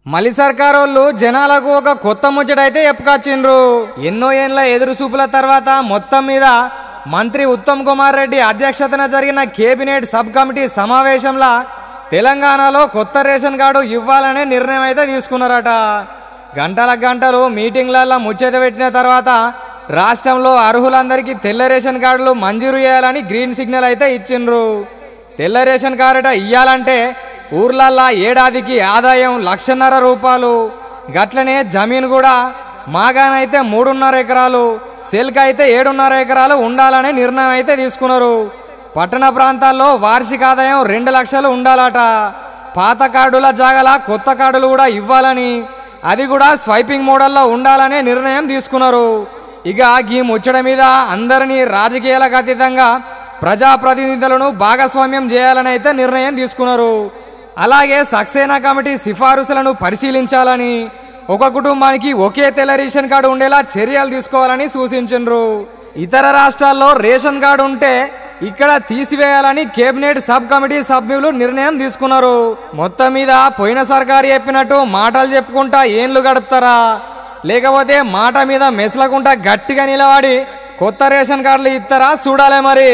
మలి సర్కారోళ్ళు జనాలకు ఒక కొత్త ముచ్చటైతే చెప్పుకొచ్చిండ్రు. ఎన్నో ఏళ్ల ఎదురు చూపుల తర్వాత మొత్తం మీద మంత్రి ఉత్తమ్ కుమార్ రెడ్డి అధ్యక్షతన జరిగిన కేబినెట్ సబ్ కమిటీ సమావేశంలో తెలంగాణలో కొత్త రేషన్ కార్డు ఇవ్వాలనే నిర్ణయం అయితే తీసుకున్నారట. గంటల గంటలు మీటింగ్లలో ముచ్చట పెట్టిన తర్వాత రాష్ట్రంలో అర్హులందరికీ తెల్ల రేషన్ కార్డులు మంజూరు చేయాలని గ్రీన్ సిగ్నల్ అయితే ఇచ్చిండ్రు. తెల్ల రేషన్ కార్డు ఇయ్యాలంటే ఊర్లల్లా ఏడాదికి ఆదాయం 1,50,000 రూపాయలు, గట్లనే జమీన్ కూడా మాగానైతే 3.5 ఎకరాలు, సెల్క్ అయితే 7.5 ఎకరాలు ఉండాలనే నిర్ణయం అయితే తీసుకున్నారు. పట్టణ ప్రాంతాల్లో వార్షిక ఆదాయం 2 లక్షలు ఉండాలట. పాత కార్డుల జాగల కొత్త కార్డులు కూడా ఇవ్వాలని, అది కూడా స్వైపింగ్ మోడల్లో ఉండాలనే నిర్ణయం తీసుకున్నారు. ఇక ఈ ముచ్చట మీద అందరినీ రాజకీయాలకు అతీతంగా ప్రజాప్రతినిధులను భాగస్వామ్యం చేయాలని అయితే నిర్ణయం తీసుకున్నారు. అలాగే సక్సేనా కమిటీ సిఫారసులను పరిశీలించాలని, ఒక కుటుంబానికి ఒకే తెల్ల రేషన్ కార్డు ఉండేలా చర్యలు తీసుకోవాలని సూచించారు. ఇతర రాష్ట్రాల్లో రేషన్ కార్డు ఉంటే ఇక్కడ తీసివేయాలని కేబినెట్ సబ్ కమిటీ సభ్యులు నిర్ణయం తీసుకున్నారు. మొత్తం మీద పోయిన సర్కారు చెప్పినట్టు మాటలు చెప్పుకుంటా ఏండ్లు గడుపుతారా, లేకపోతే మాట మీద మెసలకుంటా గట్టిగా నిలబడి కొత్త రేషన్ కార్డులు ఇస్తారా చూడాలి మరి.